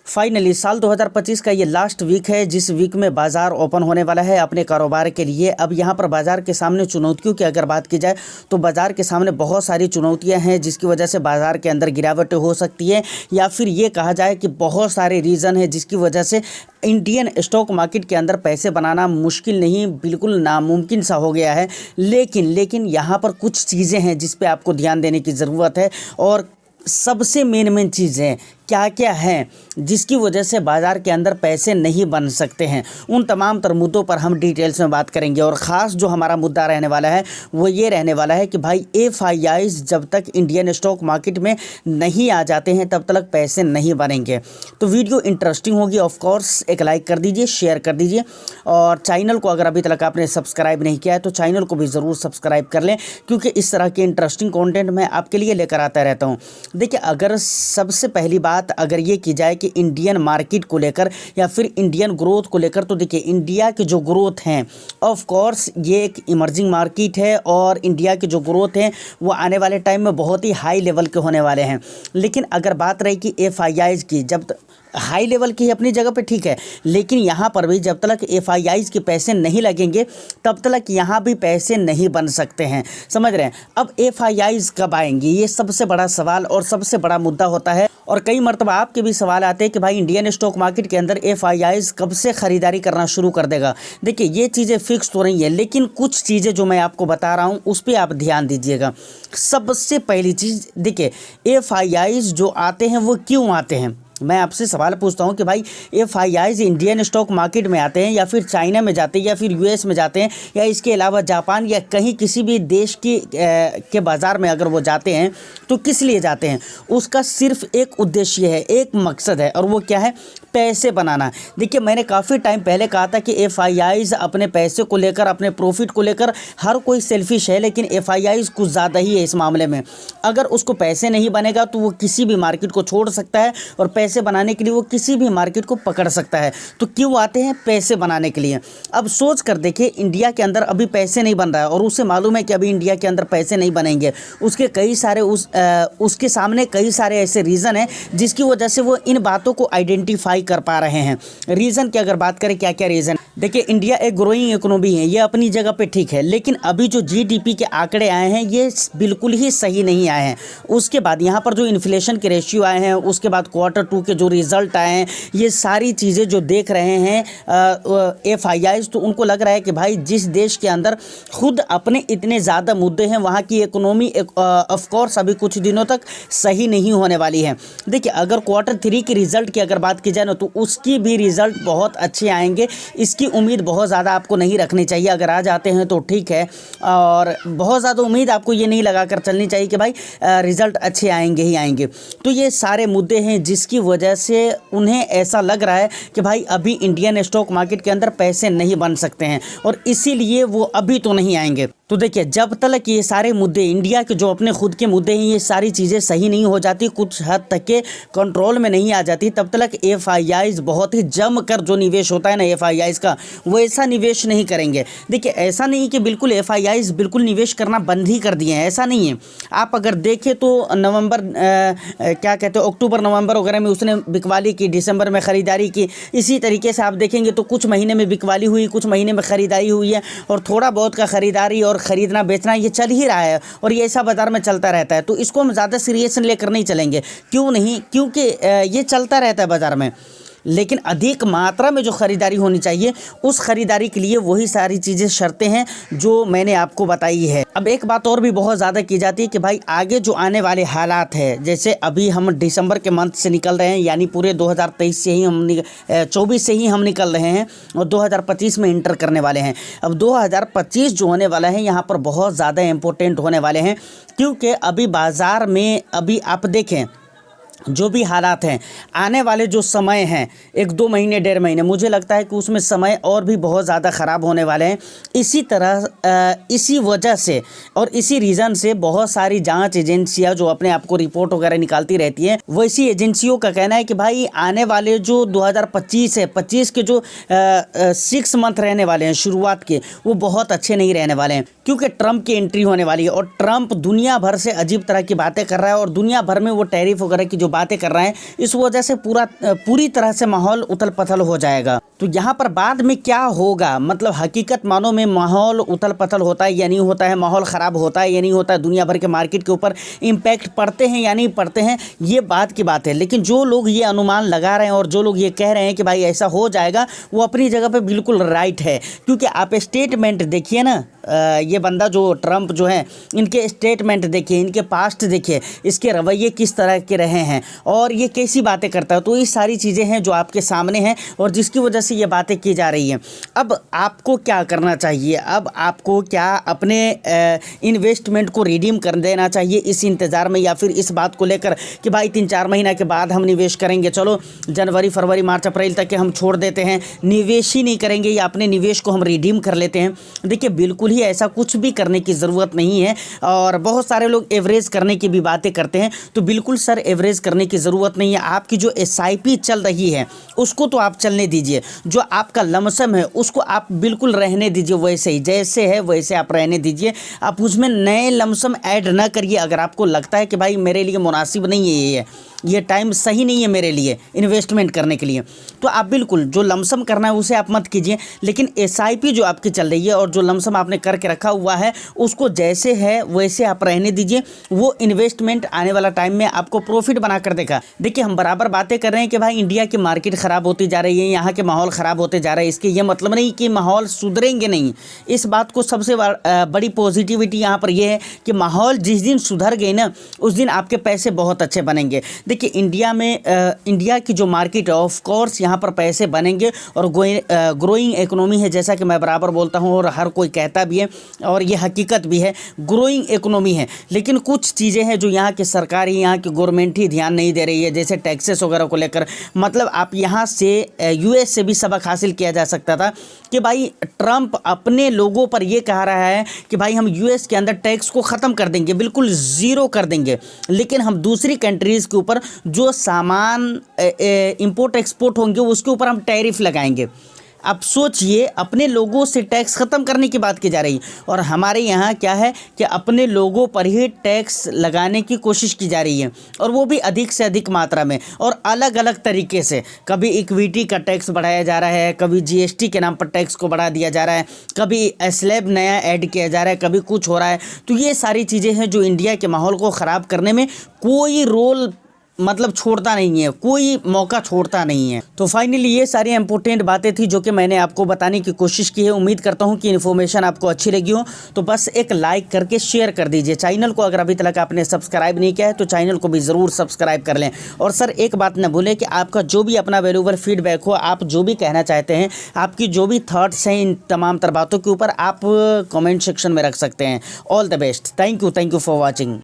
Finally साल 2025 का ये लास्ट वीक है जिस वीक में बाज़ार ओपन होने वाला है अपने कारोबार के लिए। अब यहाँ पर बाज़ार के सामने चुनौतियों की अगर बात की जाए तो बाज़ार के सामने बहुत सारी चुनौतियाँ हैं जिसकी वजह से बाज़ार के अंदर गिरावट हो सकती है, या फिर ये कहा जाए कि बहुत सारे रीज़न है जिसकी वजह से इंडियन स्टॉक मार्केट के अंदर पैसे बनाना मुश्किल नहीं बिल्कुल नामुमकिन सा हो गया है। लेकिन यहाँ पर कुछ चीज़ें हैं जिस पे आपको ध्यान देने की ज़रूरत है, और सबसे मेन चीज़ें क्या क्या हैं जिसकी वजह से बाज़ार के अंदर पैसे नहीं बन सकते हैं। उन तमाम तर मुद्दों पर हम डिटेल्स में बात करेंगे। और ख़ास जो हमारा मुद्दा रहने वाला है वो ये रहने वाला है कि भाई FIIs जब तक इंडियन स्टॉक मार्केट में नहीं आ जाते हैं तब तक पैसे नहीं बनेंगे। तो वीडियो इंटरेस्टिंग होगी। ऑफ कोर्स एक लाइक कर दीजिए, शेयर कर दीजिए, और चैनल को अगर अभी तक आपने सब्सक्राइब नहीं किया है तो चैनल को भी ज़रूर सब्सक्राइब कर लें, क्योंकि इस तरह के इंटरेस्टिंग कॉन्टेंट मैं आपके लिए लेकर आता रहता हूँ। देखिए, अगर सबसे पहली बात अगर ये की जाए कि इंडियन मार्केट को लेकर या फिर इंडियन ग्रोथ को लेकर, तो देखिए इंडिया के जो ग्रोथ हैं, ऑफ कोर्स ये एक इमर्जिंग मार्केट है और इंडिया के जो ग्रोथ हैं वो आने वाले टाइम में बहुत ही हाई लेवल के होने वाले हैं। लेकिन अगर बात रही कि FIIs की, जब हाई लेवल की अपनी जगह पे ठीक है, लेकिन यहाँ पर भी जब तक FIIs के पैसे नहीं लगेंगे तब तक यहाँ भी पैसे नहीं बन सकते हैं। समझ रहे हैं? अब FIIs कब आएंगी, ये सबसे बड़ा सवाल और सबसे बड़ा मुद्दा होता है। और कई मरतबा आपके भी सवाल आते हैं कि भाई इंडियन स्टॉक मार्केट के अंदर FIIs कब से ख़रीदारी करना शुरू कर देगा। देखिए, ये चीज़ें फिक्स तो नहीं है, लेकिन कुछ चीज़ें जो मैं आपको बता रहा हूँ उस पर आप ध्यान दीजिएगा। सबसे पहली चीज़ देखिए, FIIs जो आते हैं वो क्यों आते हैं। मैं आपसे सवाल पूछता हूं कि भाई FIIs इंडियन स्टॉक मार्केट में आते हैं या फिर चाइना में जाते हैं या फिर US में जाते हैं या इसके अलावा जापान या कहीं किसी भी देश के बाज़ार में अगर वो जाते हैं तो किस लिए जाते हैं। उसका सिर्फ एक उद्देश्य है, एक मकसद है, और वो क्या है? पैसे बनाना। देखिए, मैंने काफ़ी टाइम पहले कहा था कि FIIs अपने पैसे को लेकर, अपने प्रॉफिट को लेकर हर कोई सेल्फिश है, लेकिन FIIs कुछ ज़्यादा ही है इस मामले में। अगर उसको पैसे नहीं बनेगा तो वो किसी भी मार्केट को छोड़ सकता है और पैसे बनाने के लिए वो किसी भी मार्केट को पकड़ सकता है। तो क्यों आते हैं? पैसे बनाने के लिए। अब सोच कर देखिए, इंडिया के अंदर अभी पैसे नहीं बन रहा है और उसे मालूम है कि अभी इंडिया के अंदर पैसे नहीं बनेंगे। उसके कई सारे उसके सामने कई सारे ऐसे रीज़न हैं जिसकी वजह से वो इन बातों को आइडेंटिफाई कर पा रहे हैं। रीज़न की अगर बात करें, क्या क्या रीज़न? देखिए, इंडिया एक ग्रोइंग इकोनॉमी है, ये अपनी जगह पे ठीक है, लेकिन अभी जो GDP के आंकड़े आए हैं ये बिल्कुल ही सही नहीं आए हैं। उसके बाद यहाँ पर जो इन्फ्लेशन के रेशियो आए हैं, उसके बाद Q2 के जो रिज़ल्ट आए हैं, ये सारी चीज़ें जो देख रहे हैं FIIs, तो उनको लग रहा है कि भाई जिस देश के अंदर खुद अपने इतने ज़्यादा मुद्दे हैं वहाँ की इकोनॉमी ऑफ कोर्स अभी कुछ दिनों तक सही नहीं होने वाली है। देखिए, अगर Q3 के रिज़ल्ट की अगर बात की जाए ना तो उसकी भी रिज़ल्ट बहुत अच्छे आएंगे। इसकी उम्मीद बहुत ज़्यादा आपको नहीं रखनी चाहिए। अगर आ जाते हैं तो ठीक है, और बहुत ज़्यादा उम्मीद आपको ये नहीं लगा कर चलनी चाहिए कि भाई रिज़ल्ट अच्छे आएंगे ही आएंगे। तो ये सारे मुद्दे हैं जिसकी वजह से उन्हें ऐसा लग रहा है कि भाई अभी इंडियन स्टॉक मार्केट के अंदर पैसे नहीं बन सकते हैं, और इसीलिए वो अभी तो नहीं आएंगे। तो देखिए, जब तक ये सारे मुद्दे इंडिया के जो अपने खुद के मुद्दे हैं, ये सारी चीज़ें सही नहीं हो जाती, कुछ हद तक के कंट्रोल में नहीं आ जाती, तब तक FIIs बहुत ही जम कर जो निवेश होता है ना FIIs का, वो ऐसा निवेश नहीं करेंगे। देखिए, ऐसा नहीं कि बिल्कुल FIIs बिल्कुल निवेश करना बंद ही कर दिए हैं, ऐसा नहीं है। आप अगर देखें तो नवंबर क्या कहते हैं, अक्टूबर नवंबर वगैरह में उसने बिकवाली की, दिसंबर में ख़रीदारी की। इसी तरीके से आप देखेंगे तो कुछ महीने में बिकवाली हुई, कुछ महीने में ख़रीदारी हुई है, और थोड़ा बहुत का ख़रीदारी और ख़रीदना बेचना ये चल ही रहा है, और ये ऐसा बाज़ार में चलता रहता है। तो इसको हम ज़्यादा सीरियस लेकर नहीं चलेंगे। क्यों नहीं? क्योंकि ये चलता रहता है बाज़ार में, लेकिन अधिक मात्रा में जो ख़रीदारी होनी चाहिए उस ख़रीदारी के लिए वही सारी चीज़ें, शर्तें हैं जो मैंने आपको बताई है। अब एक बात और भी बहुत ज़्यादा की जाती है कि भाई आगे जो आने वाले हालात हैं, जैसे अभी हम दिसंबर के मंथ से निकल रहे हैं, यानी पूरे 2023 से ही 24 से ही हम निकल रहे हैं और 2025 में इंटर करने वाले हैं। अब 2025 जो होने वाला है यहाँ पर बहुत ज़्यादा इम्पोर्टेंट होने वाले हैं, क्योंकि अभी बाज़ार में अभी आप देखें जो भी हालात हैं, आने वाले जो समय हैं 1-2 महीने 1.5 महीने, मुझे लगता है कि उसमें समय और भी बहुत ज़्यादा ख़राब होने वाले हैं। इसी तरह इसी वजह से और इसी रीज़न से बहुत सारी जांच एजेंसियां जो अपने आप को रिपोर्ट वगैरह निकालती रहती हैं, वैसी एजेंसियों का कहना है कि भाई आने वाले जो 2025 है, 25 के जो 6 मंथ रहने वाले हैं शुरुआत के, वो बहुत अच्छे नहीं रहने वाले हैं, क्योंकि ट्रंप की एंट्री होने वाली है और ट्रंप दुनिया भर से अजीब तरह की बातें कर रहा है और दुनिया भर में वो टैरिफ वगैरह की जो बातें कर रहे हैं, इस वजह से पूरी तरह से माहौल उथल पथल हो जाएगा। तो यहाँ पर बाद में क्या होगा, मतलब हकीकत मानों में माहौल उथल पथल होता है या नहीं होता है, माहौल ख़राब होता है या नहीं होता है, दुनिया भर के मार्केट के ऊपर इम्पैक्ट पड़ते हैं या नहीं पड़ते हैं, ये बात की बात है। लेकिन जो लोग ये अनुमान लगा रहे हैं और जो लोग ये कह रहे हैं कि भाई ऐसा हो जाएगा, वो अपनी जगह पे बिल्कुल राइट है। क्योंकि आप स्टेटमेंट देखिए ना, ये बंदा जो ट्रंप जो है, इनके स्टेटमेंट देखिए, इनके पास्ट देखिए, इसके रवैये किस तरह के रहे हैं और ये कैसी बातें करता है। तो ये सारी चीज़ें हैं जो आपके सामने हैं और जिसकी वजह से ये बातें की जा रही हैं। अब आपको क्या करना चाहिए, अब आपको क्या अपने इन्वेस्टमेंट को रिडीम कर देना चाहिए इस इंतज़ार में, या फिर इस बात को लेकर कि भाई 3-4 महीना के बाद हम निवेश करेंगे, चलो जनवरी फरवरी मार्च अप्रैल तक के हम छोड़ देते हैं, निवेश ही नहीं करेंगे या अपने निवेश को हम रिडीम कर लेते हैं। देखिए बिल्कुल ही ऐसा कुछ भी करने की ज़रूरत नहीं है। और बहुत सारे लोग एवरेज करने की भी बातें करते हैं, तो बिल्कुल सर एवरेज करने की ज़रूरत नहीं है। आपकी जो SIP चल रही है उसको तो आप चलने दीजिए, जो आपका लमसम है उसको आप बिल्कुल रहने दीजिए, वैसे ही जैसे है वैसे आप रहने दीजिए। आप उसमें नए लमसम ऐड ना करिए। अगर आपको लगता है कि भाई मेरे लिए मुनासिब नहीं है, ये टाइम सही नहीं है मेरे लिए इन्वेस्टमेंट करने के लिए, तो आप बिल्कुल जो लमसम करना है उसे आप मत कीजिए। लेकिन SIP जो आपकी चल रही है और जो लमसम आपने करके रखा हुआ है उसको जैसे है वैसे आप रहने दीजिए। वो इन्वेस्टमेंट आने वाला टाइम में आपको प्रॉफिट बना कर देगा। देखिए हम बराबर बातें कर रहे हैं कि भाई इंडिया की मार्केट ख़राब होती जा रही है, यहाँ के माहौल ख़राब होते जा रहा है, इसके ये मतलब नहीं कि माहौल सुधरेंगे नहीं। इस बात को सबसे बड़ी पॉजिटिविटी यहाँ पर यह है कि माहौल जिस दिन सुधर गई ना, उस दिन आपके पैसे बहुत अच्छे बनेंगे। देखिए इंडिया में इंडिया की जो मार्केट है, ऑफ कोर्स यहाँ पर पैसे बनेंगे और ग्रोइंग इकोनॉमी है, जैसा कि मैं बराबर बोलता हूँ और हर कोई कहता भी है और ये हकीकत भी है, ग्रोइंग इकोनॉमी है। लेकिन कुछ चीज़ें हैं जो यहाँ की सरकार ही, यहाँ की गवर्नमेंट ही ध्यान नहीं दे रही है, जैसे टैक्सेस वगैरह को लेकर। मतलब आप यहाँ से US से भी सबक हासिल किया जा सकता था कि भाई ट्रंप अपने लोगों पर ये कह रहा है कि भाई हम US के अंदर टैक्स को ख़त्म कर देंगे, बिल्कुल ज़ीरो कर देंगे, लेकिन हम दूसरी कंट्रीज़ के ऊपर जो सामान इंपोर्ट एक्सपोर्ट होंगे उसके ऊपर हम टैरिफ लगाएंगे। अब सोचिए, अपने लोगों से टैक्स ख़त्म करने की बात की जा रही है और हमारे यहाँ क्या है कि अपने लोगों पर ही टैक्स लगाने की कोशिश की जा रही है, और वो भी अधिक से अधिक मात्रा में और अलग अलग तरीके से। कभी इक्विटी का टैक्स बढ़ाया जा रहा है, कभी GST के नाम पर टैक्स को बढ़ा दिया जा रहा है, कभी स्लैब नया ऐड किया जा रहा है, कभी कुछ हो रहा है। तो ये सारी चीज़ें हैं जो इंडिया के माहौल को ख़राब करने में कोई रोल मतलब छोड़ता नहीं है, कोई मौका छोड़ता नहीं है। तो फाइनली ये सारी इंपॉर्टेंट बातें थी जो कि मैंने आपको बताने की कोशिश की है। उम्मीद करता हूँ कि इन्फॉर्मेशन आपको अच्छी लगी हो, तो बस एक लाइक करके शेयर कर दीजिए। चैनल को अगर अभी तक आपने सब्सक्राइब नहीं किया है तो चैनल को भी ज़रूर सब्सक्राइब कर लें। और सर एक बात न भूलें कि आपका जो भी अपना वैल्यूएबल फीडबैक हो, आप जो भी कहना चाहते हैं, आपकी जो भी थॉट्स हैं इन तमाम बातों के ऊपर, आप कमेंट सेक्शन में रख सकते हैं। All the best, thank you for watching.